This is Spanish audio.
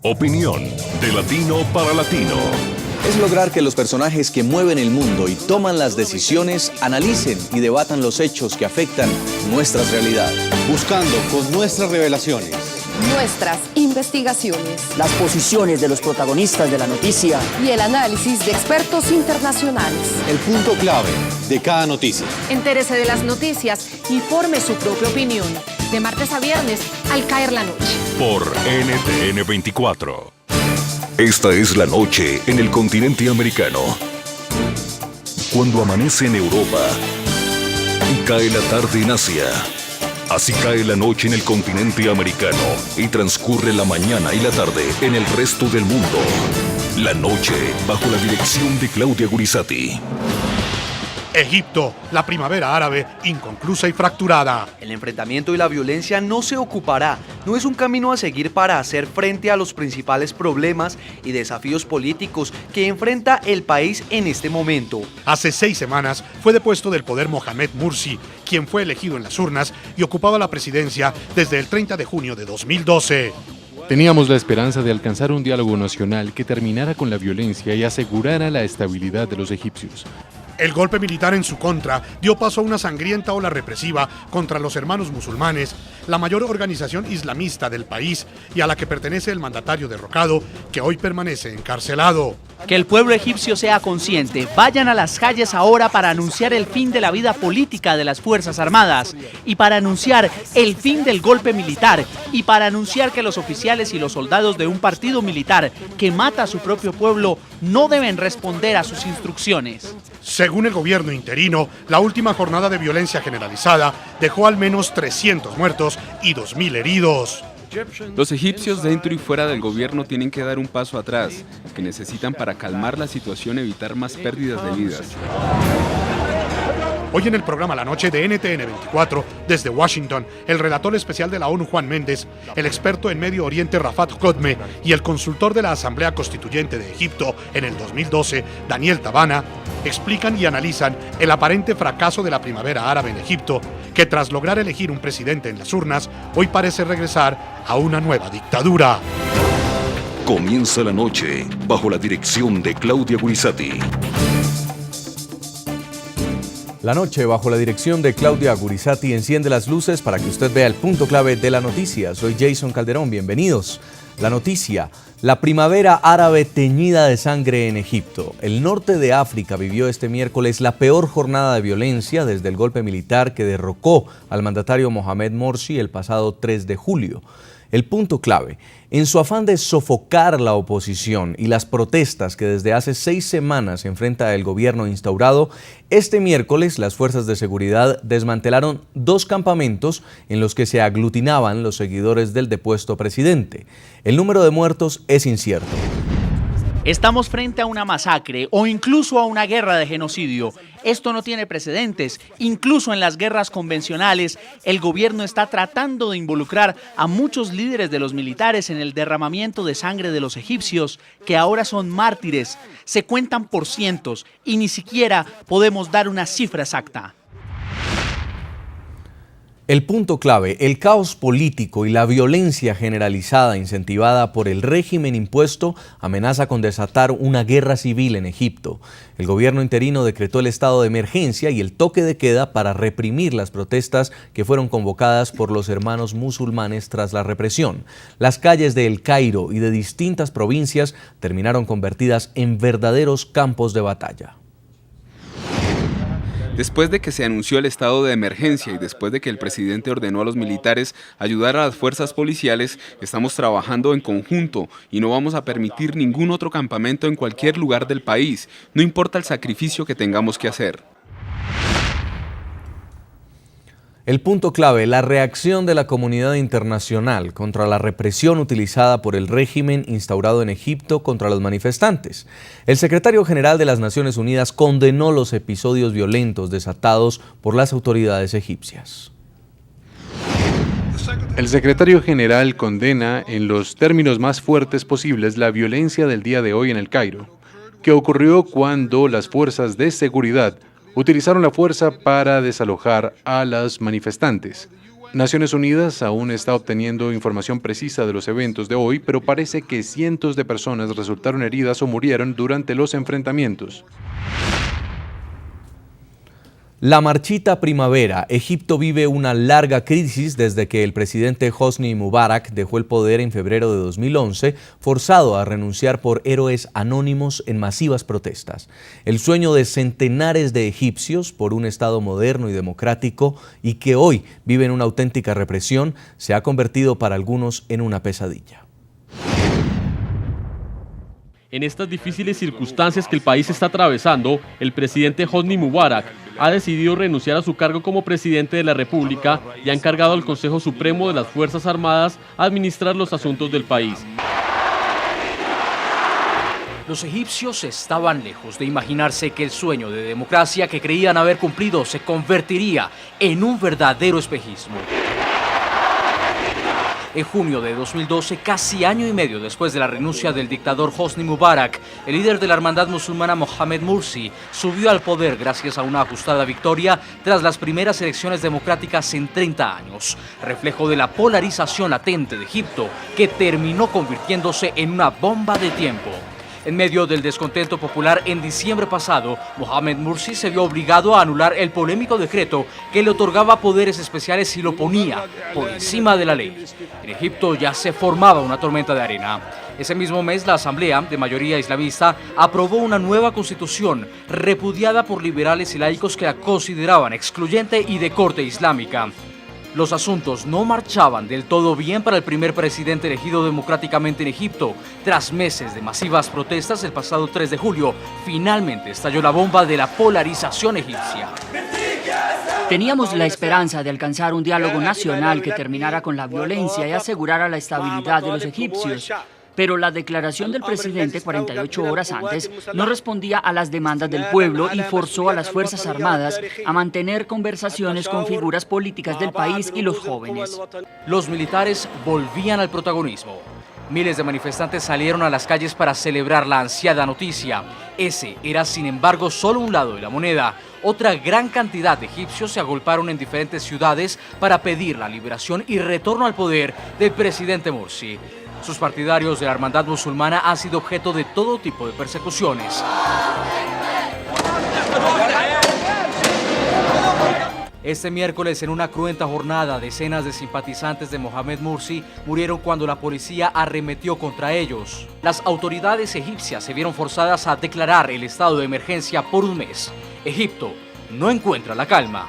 Opinión de latino para latino. Es lograr que los personajes que mueven el mundo y toman las decisiones analicen y debatan los hechos que afectan nuestras realidades. Buscando con nuestras revelaciones, nuestras investigaciones, las posiciones de los protagonistas de la noticia y el análisis de expertos internacionales. El punto clave de cada noticia. Entérese de las noticias y forme su propia opinión. De martes a viernes, al caer la noche. Por NTN 24. Esta es la noche en el continente americano. Cuando amanece en Europa y cae la tarde en Asia. Así cae la noche en el continente americano y transcurre la mañana y la tarde en el resto del mundo. La noche bajo la dirección de Claudia Gurizati. Egipto, la primavera árabe, inconclusa y fracturada. El enfrentamiento y la violencia no se ocupará, no es un camino a seguir para hacer frente a los principales problemas y desafíos políticos que enfrenta el país en este momento. Hace 6 semanas fue depuesto del poder Mohamed Morsi, quien fue elegido en las urnas y ocupaba la presidencia desde el 30 de junio de 2012. Teníamos la esperanza de alcanzar un diálogo nacional que terminara con la violencia y asegurara la estabilidad de los egipcios. El golpe militar en su contra dio paso a una sangrienta ola represiva contra los hermanos musulmanes, la mayor organización islamista del país y a la que pertenece el mandatario derrocado, que hoy permanece encarcelado. Que el pueblo egipcio sea consciente, vayan a las calles ahora para anunciar el fin de la vida política de las Fuerzas Armadas y para anunciar el fin del golpe militar y para anunciar que los oficiales y los soldados de un partido militar que mata a su propio pueblo no deben responder a sus instrucciones. Según el gobierno interino, la última jornada de violencia generalizada dejó al menos 300 muertos y 2.000 heridos. Los egipcios dentro y fuera del gobierno tienen que dar un paso atrás, que necesitan para calmar la situación y evitar más pérdidas de vidas. Hoy en el programa La Noche de NTN 24, desde Washington, el relator especial de la ONU Juan Méndez, el experto en Medio Oriente Rafat Kodme y el consultor de la Asamblea Constituyente de Egipto en el 2012, Daniel Tabana, explican y analizan el aparente fracaso de la primavera árabe en Egipto, que tras lograr elegir un presidente en las urnas, hoy parece regresar a una nueva dictadura. Comienza la noche bajo la dirección de Claudia Gurizati. La noche, bajo la dirección de Claudia Gurizati, enciende las luces para que usted vea el punto clave de la noticia. Soy Jason Calderón, bienvenidos. La noticia: la primavera árabe teñida de sangre en Egipto. El norte de África vivió este miércoles la peor jornada de violencia desde el golpe militar que derrocó al mandatario Mohamed Morsi el pasado 3 de julio. El punto clave: en su afán de sofocar la oposición y las protestas que desde hace 6 semanas enfrenta el gobierno instaurado, este miércoles las fuerzas de seguridad desmantelaron 2 campamentos en los que se aglutinaban los seguidores del depuesto presidente. El número de muertos es incierto. Estamos frente a una masacre o incluso a una guerra de genocidio. Esto no tiene precedentes. Incluso en las guerras convencionales, el gobierno está tratando de involucrar a muchos líderes de los militares en el derramamiento de sangre de los egipcios, que ahora son mártires. Se cuentan por cientos y ni siquiera podemos dar una cifra exacta. El punto clave: el caos político y la violencia generalizada incentivada por el régimen impuesto amenaza con desatar una guerra civil en Egipto. El gobierno interino decretó el estado de emergencia y el toque de queda para reprimir las protestas que fueron convocadas por los hermanos musulmanes tras la represión. Las calles de El Cairo y de distintas provincias terminaron convertidas en verdaderos campos de batalla. Después de que se anunció el estado de emergencia y después de que el presidente ordenó a los militares ayudar a las fuerzas policiales, estamos trabajando en conjunto y no vamos a permitir ningún otro campamento en cualquier lugar del país, no importa el sacrificio que tengamos que hacer. El punto clave: la reacción de la comunidad internacional contra la represión utilizada por el régimen instaurado en Egipto contra los manifestantes. El secretario general de las Naciones Unidas condenó los episodios violentos desatados por las autoridades egipcias. El secretario general condena en los términos más fuertes posibles la violencia del día de hoy en El Cairo, que ocurrió cuando las fuerzas de seguridad utilizaron la fuerza para desalojar a los manifestantes. Naciones Unidas aún está obteniendo información precisa de los eventos de hoy, pero parece que cientos de personas resultaron heridas o murieron durante los enfrentamientos. La marchita primavera. Egipto vive una larga crisis desde que el presidente Hosni Mubarak dejó el poder en febrero de 2011, forzado a renunciar por héroes anónimos en masivas protestas. El sueño de centenares de egipcios por un Estado moderno y democrático y que hoy vive en una auténtica represión se ha convertido para algunos en una pesadilla. En estas difíciles circunstancias que el país está atravesando, el presidente Hosni Mubarak ha decidido renunciar a su cargo como presidente de la República y ha encargado al Consejo Supremo de las Fuerzas Armadas a administrar los asuntos del país. Los egipcios estaban lejos de imaginarse que el sueño de democracia que creían haber cumplido se convertiría en un verdadero espejismo. En junio de 2012, casi año y medio después de la renuncia del dictador Hosni Mubarak, el líder de la hermandad musulmana Mohamed Morsi subió al poder gracias a una ajustada victoria tras las primeras elecciones democráticas en 30 años, reflejo de la polarización latente de Egipto que terminó convirtiéndose en una bomba de tiempo. En medio del descontento popular en diciembre pasado, Mohamed Morsi se vio obligado a anular el polémico decreto que le otorgaba poderes especiales y lo ponía por encima de la ley. En Egipto ya se formaba una tormenta de arena. Ese mismo mes, la Asamblea, de mayoría islamista, aprobó una nueva constitución repudiada por liberales y laicos que la consideraban excluyente y de corte islámica. Los asuntos no marchaban del todo bien para el primer presidente elegido democráticamente en Egipto. Tras meses de masivas protestas, el pasado 3 de julio, finalmente estalló la bomba de la polarización egipcia. Teníamos la esperanza de alcanzar un diálogo nacional que terminara con la violencia y asegurara la estabilidad de los egipcios. Pero la declaración del presidente 48 horas antes no respondía a las demandas del pueblo y forzó a las Fuerzas Armadas a mantener conversaciones con figuras políticas del país y los jóvenes. Los militares volvían al protagonismo. Miles de manifestantes salieron a las calles para celebrar la ansiada noticia. Ese era, sin embargo, solo un lado de la moneda. Otra gran cantidad de egipcios se agolparon en diferentes ciudades para pedir la liberación y retorno al poder del presidente Morsi. Sus partidarios de la hermandad musulmana han sido objeto de todo tipo de persecuciones. Este miércoles, en una cruenta jornada, decenas de simpatizantes de Mohamed Morsi murieron cuando la policía arremetió contra ellos. Las autoridades egipcias se vieron forzadas a declarar el estado de emergencia por un mes. Egipto no encuentra la calma.